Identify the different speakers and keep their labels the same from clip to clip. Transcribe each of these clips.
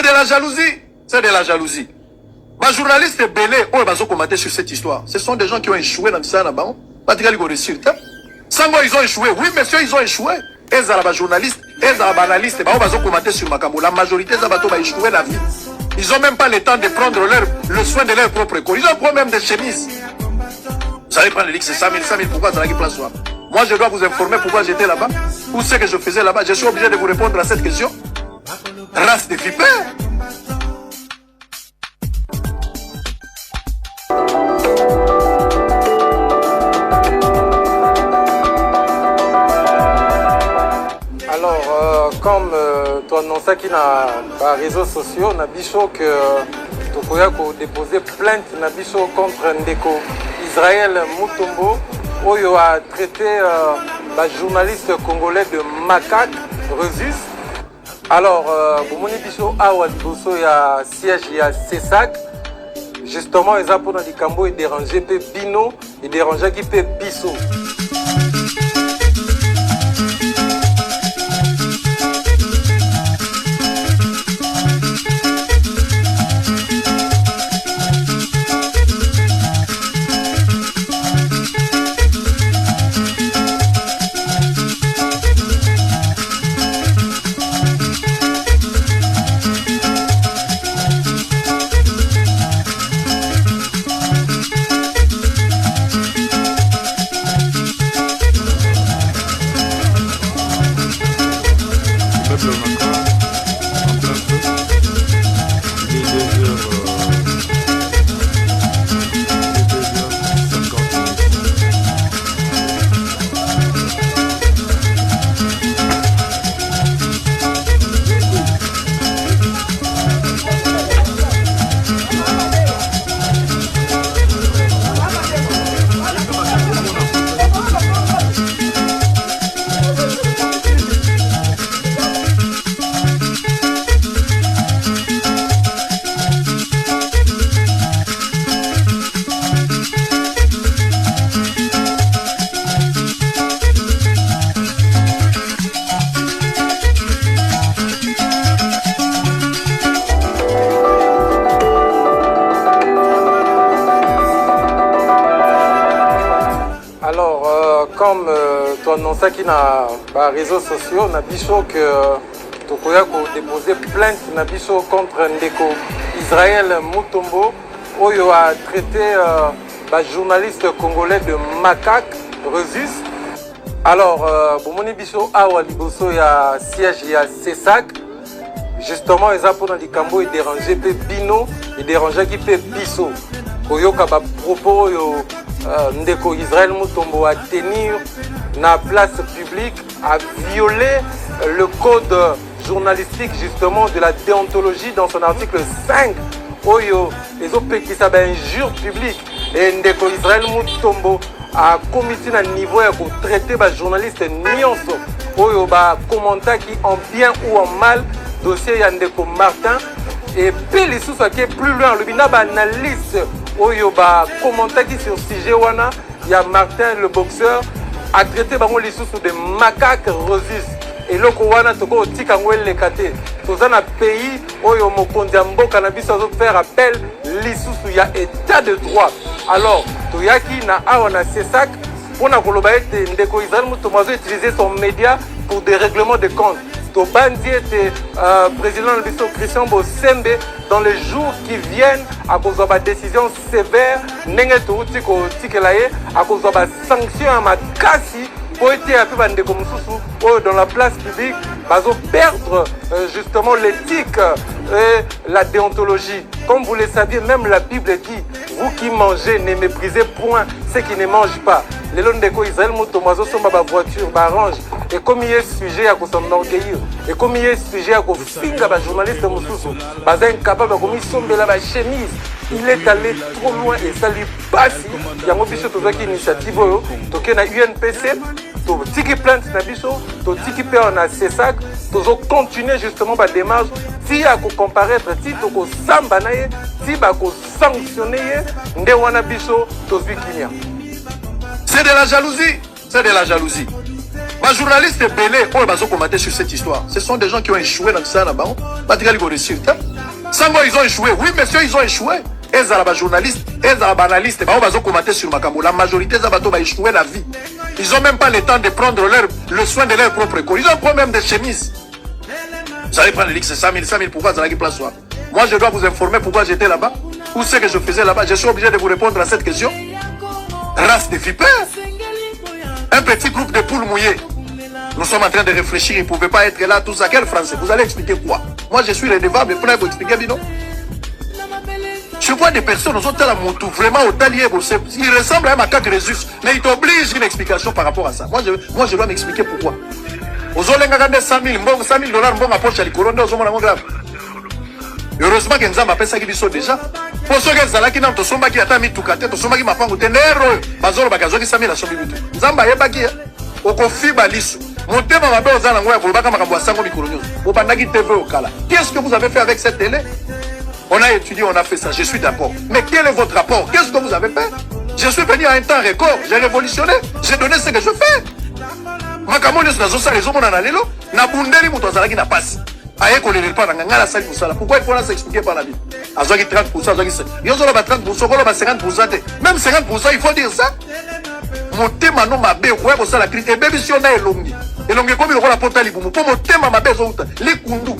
Speaker 1: de la jalousie. C'est de la jalousie. Les journalistes belés, on va commenter sur cette histoire. Ce sont des gens qui ont échoué dans ça là-bas. Sango, ils ont échoué. Oui, monsieur, ils ont échoué. Et les journalistes, et les analystes, on va commenter sur Makambo. La majorité des bateaux ont échoué la vie. Ils n'ont même pas le temps de prendre le soin de leur propre corps. Ils ont pris même des chemises. Vous allez prendre les lix, c'est 100 000, pourquoi ça n'a pas place là? Moi, je dois vous informer pourquoi j'étais là-bas. Où c'est que je faisais là-bas. Je suis obligé de vous répondre à cette question. Race de vipères.
Speaker 2: Alors, comme tu annonçais qu'il y a des réseaux sociaux, on a bicho que tu peux déposer plainte contre Ndeko Israël Mutombo, où il a traité le journaliste congolais de macaque, Rezus. Alors, Boumoni Bicho Awa Liboso, il y a siège, il y a CESAC. Justement, ils ont pour dans les cambo et déranger peu Bino et déranger qui peut Bisso. Comme tu annonçais qu'il y a des réseaux sociaux, on a bicho que tu peux déposer plainte contre Ndeko Israël Mutombo, où il a traité le journaliste congolais de macaque, Rezus. Alors, Boumoni Bicho Awa Liboso, il y a siège, il y a CESAC. Justement, ils ont pour dans les cambo et déranger peu Bino et déranger qui peut Bisso. Oyoka ba propos Ndeko Israël Mutombo a tenir na place publique, a violé le code journalistique justement de la déontologie dans son article 5. Oyo, les autres qui savent injure publique. Et Ndeko Israël Mutombo a commis un niveau pour traiter les journalistes nyonso. Oyo ba commentaire qui en bien ou en mal dossier Ndeko Martin. Et puis les sous qui est plus loin, le bina ba analyse. Oyo ba commentaire qui sur sujet wana, il y a Martin le boxeur a traité les sous de macaque Rezus. Et le wana toko tika ngwele kate. Dans un pays oyo mokonzi mboka na biso faire appel lisusu ya état de droit. Alors, toyaki na awa na CESAC pour na koloba ete Ndeko Israël Mutombo utiliser son média pour des règlements de comptes. Tobandi était président de l'Union Christian Bosembe dans les jours qui viennent à cause de la décision sévère, à cause de la sanction à Makasi, pour être un peu dans la place publique, perdre justement l'éthique et la déontologie. Comme vous le saviez, même la Bible dit, vous qui mangez, ne méprisez point ceux qui ne mangent pas. Les gens de Israël Mutombo sont dans la voiture, orange. Et comme il est sujet à s'enorgueillir, et comme il est sujet à finir les journalistes Moussoussou, incapable de la chemise, il est allé trop loin et ça lui passe. Il y a une initiative, il y a UNPC, tiki plainte na biso, tiki pe on a CESAC, tozo continuer justement la démarche, si à comparaître, si toko samba na ye, si ba ko sanctionner, nde wana biso tozwi kinya.
Speaker 1: C'est de la jalousie, c'est de la jalousie. Les journalistes belés, on va commenter sur cette histoire. Ce sont des gens qui ont échoué dans ça là-bas. Pas de résultat. Sango, ils ont échoué. Oui, monsieur, ils ont échoué. Et les journalistes, et les analystes, on va commenter sur Makambo. La majorité des bateaux ont échoué la vie. Ils n'ont même pas le temps de prendre le soin de leur propre corps. Ils ont pris même des chemises. Vous allez prendre l'X 100 000, pourquoi ça n'a pas place. Moi, je dois vous informer pourquoi j'étais là-bas. Où c'est que je faisais là-bas. Je suis obligé de vous répondre à cette question. Race de vipères. Un petit groupe de poules mouillées. Nous sommes en train de réfléchir, ils ne pouvaient pas être là, tout ça. Quel français? Vous allez expliquer quoi? Moi, je suis redevable, prêt à vous expliquer, Bino. Je vois des personnes, nous sommes à la moto, vraiment au talier, ils ressemblent à un macaque Résus, mais ils t'obligent une explication par rapport à ça. Moi, je dois m'expliquer pourquoi. Aux Olengagande 100 000 $, bon approche à l'Icolonde, aux hommes grave. Heureusement que nous avons fait ça qui sont déjà. Pour ceux qui sont là, qui n'ont pas qui attendent tout côté, tous ceux qui m'ont pas goûté, n'erreur, bazolo bagazo qui s'amène la somme bitu. Nous avons pas qui, au conflit balisu. Mon thème m'a fait aux alengois pour le bac à ma sango micronews. Au Pandagi TV au Kala. Qu'est-ce que vous avez fait avec cette télé? On a étudié, on a fait ça, je suis d'accord. Mais quel est votre rapport? Qu'est-ce que vous avez fait? Je suis venu à un temps record, j'ai révolutionné, j'ai donné ce que je fais. Makamoni sur la zone, les hommes en allélo, n'a bundeli moutouazala qui n'a pas. Aïe, qu'on ne pas dans la salle pour ça. Pourquoi il faut s'expliquer par la vie? À 30%, à 30%, il y a 30%, 50%. Même 50%, il faut dire ça. Mon thème non m'a bé, ouais, pour ça la critique. Et bien, si on a élongé. Élongé comme il aura la porte à l'ibou. Pour mon thème m'a bé, les kundu.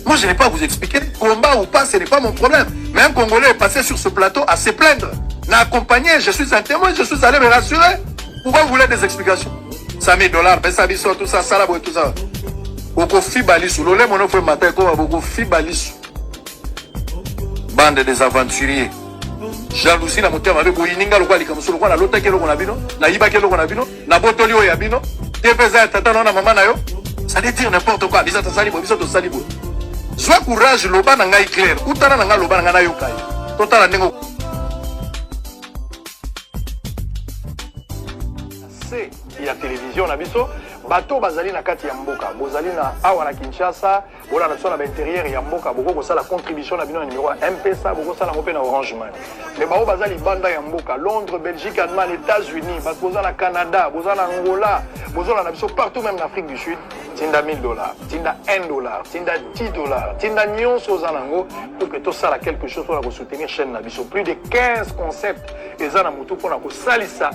Speaker 1: Moi, je n'ai pas à vous expliquer. Combat ou pas, ce n'est pas mon problème. Mais un Congolais est passé sur ce plateau à se plaindre. N'a accompagné, je suis un témoin, je suis allé me rassurer. Pourquoi vous voulez des explications? 100 000 $, ben ça, tout ça, ça, là, tout ça. Boko Fibalisu, l'olé mon offre matin comme Boko Fibalisu. Bande des aventuriers. Jalousie na moteur avec Boyininga le quali comme sur le coin la lota kelo qu'on a bino, na iba kelo qu'on a bino, na botolio ya bino, tepeza tata na maman na yo. Ça veut dire n'importe quoi, bisa salibo, bisa to salibo. Sois courage loba na ngai clair, utana na nga loba na nga yo kai. Totala nengo. C'est il y a télévision na biso. Bato bazali na kati ya mboka bozali na awa na Kinshasa bola na sona ba intérieur ya mboka boko ko sala contribution na bino na numéro M-Pesa boko sala ngope na Orange Money mais bao bazali banda ya mboka Londres Belgique Allemagne États-Unis bazali na Canada bozali na Angola bozali na biso partout même en Afrique du Sud tinda $1000 tinda $1 tinda $10 tinda nyonso zanango pour que tout ça quelque chose pour la soutenir chaîne na biso plus de 15 concepts ezana mutu pour na ko salisa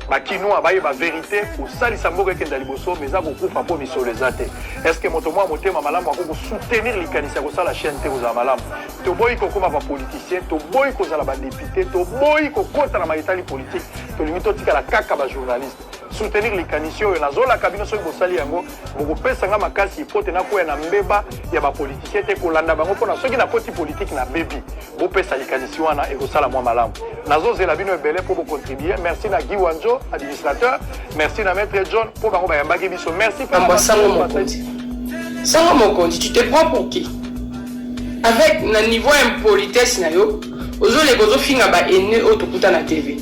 Speaker 1: Bakinoa baye ba vérité pour salisa mboka ke ndaliboso mais za kokufa po misolo ezate. Est-ce que moto moi motema malamu akoko soutenir likanisa ko sala chaîne te za malamu. To boy ko koma ba politicien, to boy ko za ba député, to boy ko kota na maitali politique, to limito tika la kaka ba journaliste. Soutenir likanisa yo na zola kabino so ko sali yango, boko pesa nga makasi pote na ko na mbeba ya ba politicien te ko landa bango pona soki na koti politique na bebi. Bo pesa likanisa wana e ko sala moi malamu. Nazo zela bino ebele pour contribuer. Merci na Guy Wanjo administrateur, merci à Maître John pour merci pour
Speaker 3: Sango Mokondi, tu te prends pour qui? Avec un niveau impolitesse, ozo les gozo finga ba ene otokuta na TV.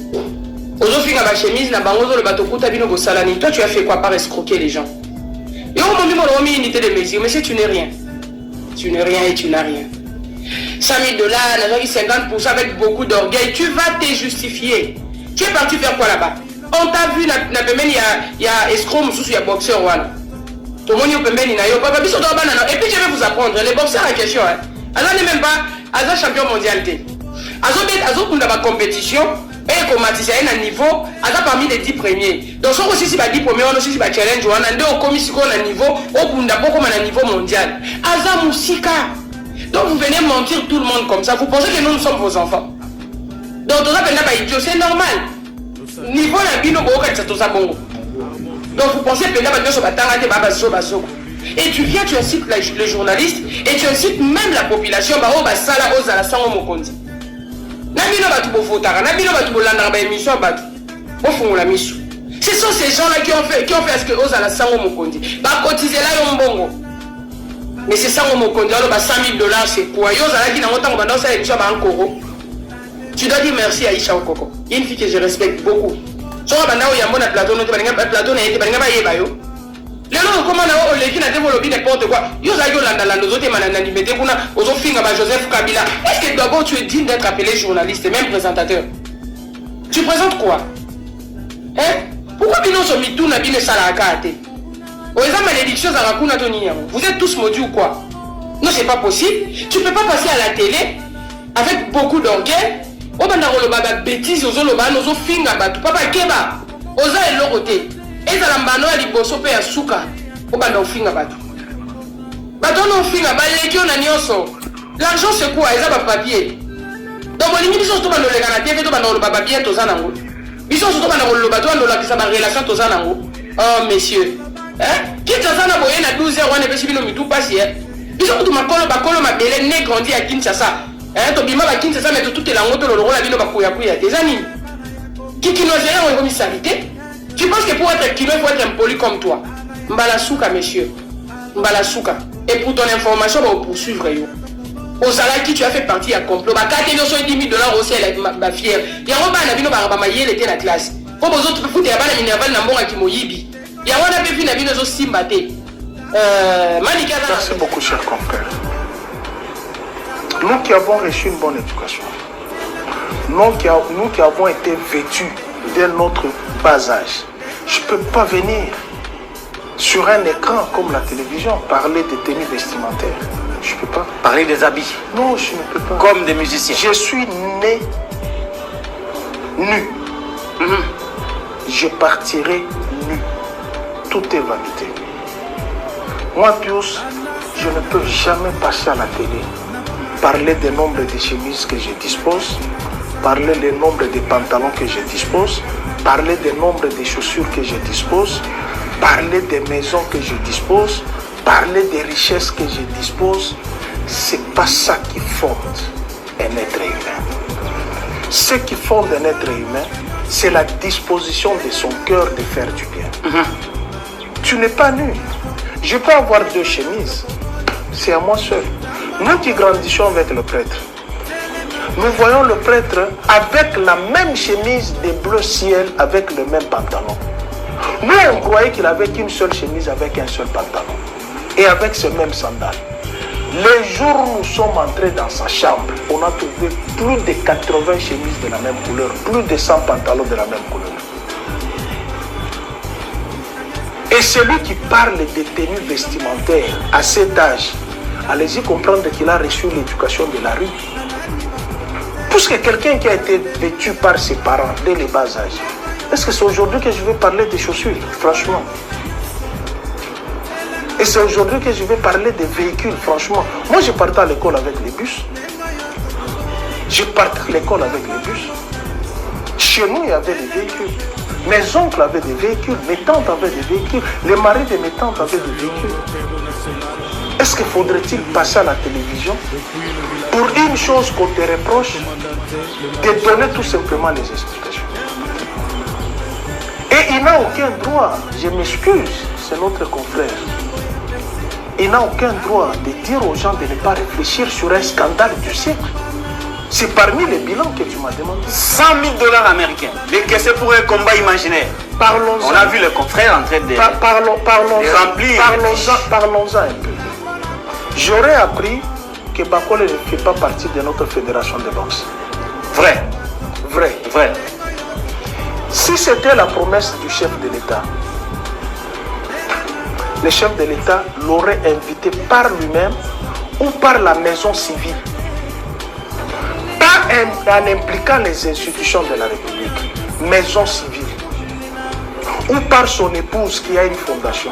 Speaker 3: Ozo finga ba chemise na bango le bateau kuta bino go salani. Toi tu as fait quoi par escroquer les gens? Et au moment où on a unité de mesure, mais si tu n'es rien. Tu n'es rien et tu n'as rien. 100 000 $, 50% avec beaucoup d'orgueil, tu vas te justifier. Tu es parti faire quoi là-bas? On t'a vu, il y a escroc, il y a boxeur. Et puis je vais vous apprendre, les boxeurs en question, alors n'est même pas à champion mondial. À la compétition, et comme à un niveau, à parmi les 10 premiers. Donc, si aussi si 10 premiers, on aussi challenge, on a deux commissions à niveau, au niveau mondial. À Moussika. Donc, vous venez mentir tout le monde comme ça. Vous pensez que nous sommes vos enfants. Donc, c'est normal. Niveau la bino bongo. Donc vous pensez que et tu viens, tu incites les journalistes et tu incites même la population ce sont ces gens-là qui ont fait ce que Ozala Sango Mokondi. Cotiser là mbongo. Mais c'est Sango Mokondi, alors 100 000 $, c'est quoi? Ozala qui n'a pas de ça émission tu dois dire merci à Isha Okoko. Il y a une fille que je respecte beaucoup. Si on a un plateau, on a un plateau. Les gens comment on a développé n'importe quoi. Ils ont Joseph Kabila. Est-ce que d'abord tu es digne d'être appelé journaliste et même présentateur? Tu présentes quoi? Hein? Pourquoi bino so mitou na bino sala akate? Vous êtes tous maudits ou quoi? Non, c'est pas possible. Tu peux pas passer à la télé avec beaucoup d'orgueil. On va dire bêtises, on va dire finga batu. Papa keba. Oza et l'oroté. Et dans la mano à liboso pe asuka. On va dire finga batu. Bato non finga baleki on a nyonso. L'argent c'est quoi? Ils ont pas papier. Donc on limite sur tout le monde le Canada, tout le monde le papier tous en ango. Ils sont surtout dans le bateau, on a qui ça relation tous en ango. Oh messieurs. Qui est en train de 12 heures, on est venu tout passer. Ils sont tous ma belle né grandi à Kinshasa. Tu bima à Kinshasa, mais tout est la moto, le rôle à vino bakuya kuya. Des amis. Qui nous gère en commissalité? Tu penses que pour être kilo, il faut être impoli comme toi? Mbalasuka, messieurs. Mbalasuka. Et pour ton information, on va poursuivre. Au salaire qui tu as fait partie à complot. Ma carte est $10 000 aussi, elle est fière. Il y a un peu de temps, il était la classe. Pour vous autres, vous avez un minerval dans mon akimoyibi.
Speaker 4: Merci beaucoup, chers confrères. Nous qui avons reçu une bonne éducation, nous qui avons été vêtus dès notre bas âge, je ne peux pas venir sur un écran comme la télévision parler de tenues vestimentaires. Je ne peux pas.
Speaker 5: Parler des habits.
Speaker 4: Non, je ne peux pas.
Speaker 5: Comme des musiciens.
Speaker 4: Je suis né nu. Je partirai nu. Tout est vanité. Moi, Pius, je ne peux jamais passer à la télé, parler des nombres de chemises que je dispose, parler des nombres de pantalons que je dispose, parler des nombres de chaussures que je dispose, parler des maisons que je dispose, parler des richesses que je dispose. C'est pas ça qui fonde un être humain. Ce qui fonde un être humain, c'est la disposition de son cœur de faire du bien. Tu n'es pas nu. Je peux avoir 2 chemises. C'est à moi seul. Nous qui grandissons avec le prêtre, nous voyons le prêtre avec la même chemise de bleu ciel, avec le même pantalon. Nous, on croyait qu'il avait qu'une seule chemise avec un seul pantalon. Et avec ce même sandal. Le jour où nous sommes entrés dans sa chambre, on a trouvé plus de 80 chemises de la même couleur, plus de 100 pantalons de la même couleur. Et celui qui parle des tenues vestimentaires à cet âge, allez-y comprendre qu'il a reçu l'éducation de la rue. Puisque quelqu'un qui a été vêtu par ses parents dès le bas âge, est-ce que c'est aujourd'hui que je vais parler des chaussures? Franchement. Et c'est aujourd'hui que je vais parler des véhicules, franchement. Moi, je partais à l'école avec les bus. Je partais à l'école avec les bus. Chez nous, il y avait des véhicules. Mes oncles avaient des véhicules, mes tantes avaient des véhicules, les maris de mes tantes avaient des véhicules. Est-ce qu'il faudrait-il passer à la télévision pour une chose qu'on te reproche, de donner tout simplement les explications? Et il n'a aucun droit, je m'excuse, c'est notre confrère. Il n'a aucun droit de dire aux gens de ne pas réfléchir sur un scandale du siècle. C'est parmi les bilans que tu m'as demandé.
Speaker 5: $100 000 américains. Décaissés pour un combat imaginaire.
Speaker 4: Parlons-en.
Speaker 5: On a vu le confrère en train de
Speaker 4: remplir. Parlons-en un peu. J'aurais appris que Bakole ne fait pas partie de notre fédération de boxe.
Speaker 5: Vrai.
Speaker 4: Vrai.
Speaker 5: Vrai.
Speaker 4: Si c'était la promesse du chef de l'État, le chef de l'État l'aurait invité par lui-même ou par la maison civile. Pas en impliquant les institutions de la République, maison civile. Ou par son épouse qui a une fondation.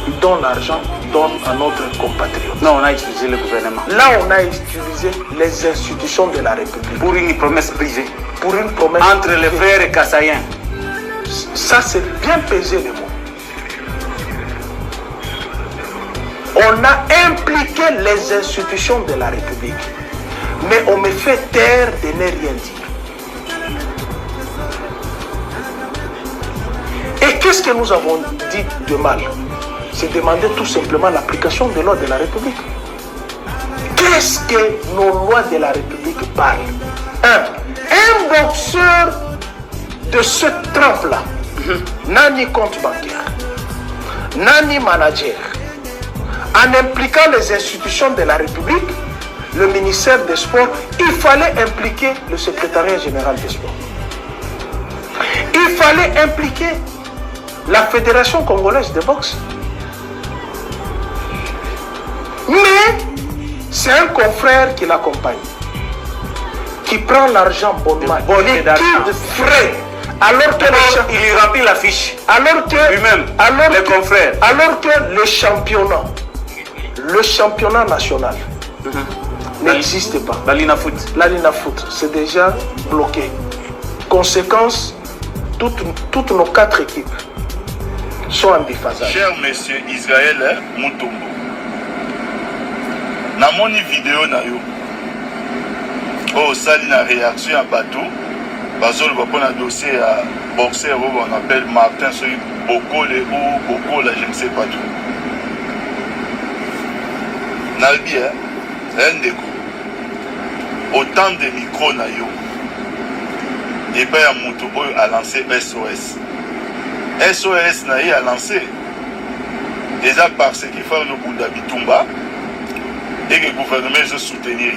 Speaker 4: Il donne l'argent, donne à notre compatriote.
Speaker 5: Non, on a utilisé le gouvernement.
Speaker 4: Là, on a utilisé les institutions de la République.
Speaker 5: Pour une promesse privée.
Speaker 4: Pour une promesse
Speaker 5: entre
Speaker 4: privée.
Speaker 5: les frères Kassaïens.
Speaker 4: Ça, c'est bien pesé le mot. On a impliqué les institutions de la République. Mais on me fait taire de ne rien dire. Et qu'est-ce que nous avons dit de mal? C'est demander tout simplement l'application des lois de la République. Qu'est-ce que nos lois de la République parlent? Un boxeur de ce trempe-là, nani compte bancaire, nani manager, en impliquant les institutions de la République, le ministère des Sports, il fallait impliquer le secrétariat général des Sports. Il fallait impliquer la Fédération congolaise de boxe. Mais c'est un confrère qui l'accompagne, qui prend l'argent bonnement, liquide, frais, alors que
Speaker 5: il remplit la fiche.
Speaker 4: alors que
Speaker 5: Lui-même,
Speaker 4: alors
Speaker 5: les
Speaker 4: que-
Speaker 5: confrères.
Speaker 4: alors que le championnat national n'existe pas.
Speaker 5: La Lina Foot.
Speaker 4: La Lina Foot, c'est déjà bloqué. Conséquence, toutes nos 4 équipes sont en déphasage.
Speaker 6: Cher monsieur Israël Mutombo, namoni vidéo na yo o sali na réaction à bateau bazolo bapona dossier à boxeur on appelle Martin Soy Bokole ou Bokola, je ne sais pas tout. Nalbi ndeko autant de micro na yo et ben ya mutu oyo a lancé SOS. SOS na ye a lancé déjà parce qu'il faut le Bunda Bitumba et que le gouvernement se soutenir.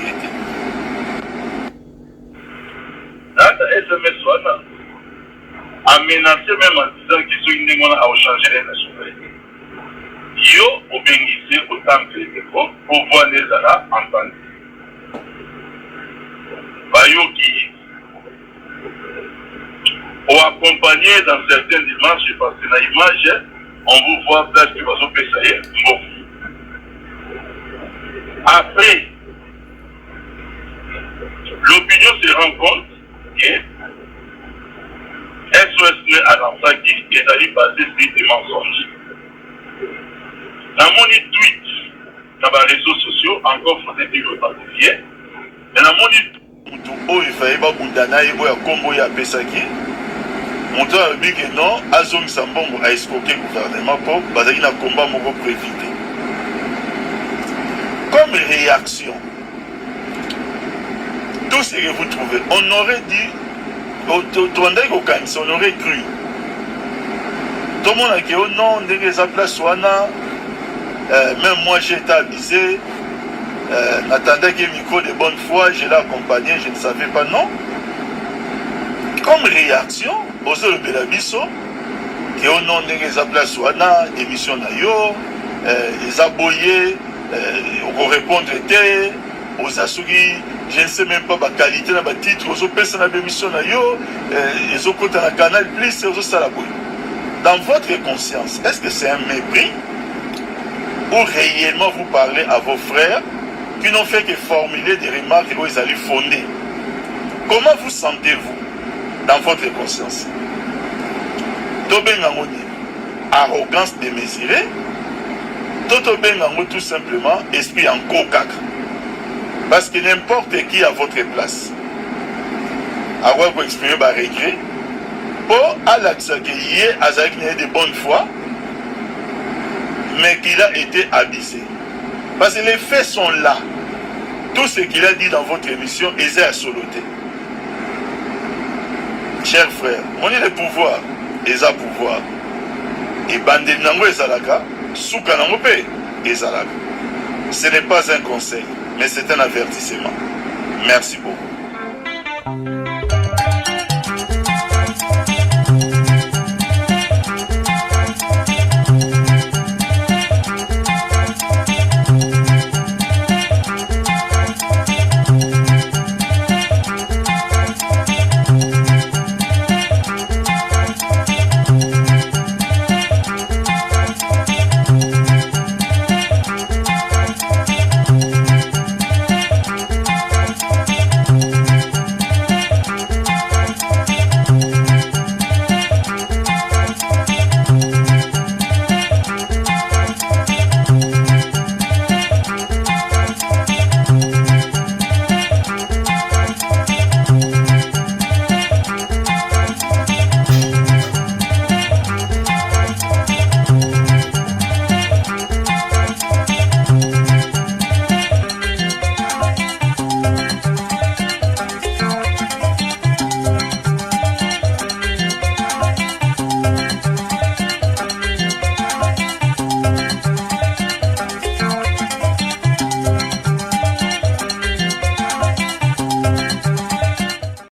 Speaker 6: Nata SMS wana a menacé même en disant qu'ils sont une a changé les nationalités. Yo obéissé autant que les défauts pour voir les Arabes entendre. Bayo qui ou accompagné dans certaines dimensions parce que dans l'image on vous voit place que vous avez fait ça. Après, l'opinion se rend compte que SOS à l'Ansaki est allé passer sur des mensonges. Dans mon tweet, dans les réseaux sociaux, encore faut-il authentifier, mais dans mon tweet, il fallait pas Boudana et Kombo ya Pesaki. Mon tour a dit que non, Azong Sambongo a escroqué le gouvernement pour baser un combat pour éviter. Comme réaction, tout ce que vous trouvez, on aurait dit, on aurait cru. Tout le monde a dit, oh non, dès que ça place, même moi j'ai été avisé, n'attendais que micro de bonne foi, je l'ai accompagné, je ne savais pas, non. Comme réaction, aux autres Belabiso, qui au nom de la place, émission d'ailleurs, les aboyés, on répondre aux Asugi, je ne sais même pas la qualité de la titre, aux personnes à l'émission d'ailleurs, les autres dans le canal plus, aux Salaboy. Dans votre conscience, est-ce que c'est un mépris ou réellement vous parlez à vos frères qui n'ont fait que formuler des remarques où ils allaient fonder? Comment vous sentez-vous dans votre conscience? Tobengamoni, arrogance démesurée, Tobengamoni tout simplement esprit en cocac. Parce que n'importe qui à votre place, avoir pour exprimer par regret, pour Alaxa qui est avec de bonne foi, mais qu'il a été abusé. Parce que les faits sont là. Tout ce qu'il a dit dans votre émission est à soloter. Chers frères, on est le pouvoir, et à pouvoir. Et bandé nango ezalaka, souka nango pe ezalaka. Ce n'est pas un conseil, mais c'est un avertissement. Merci beaucoup.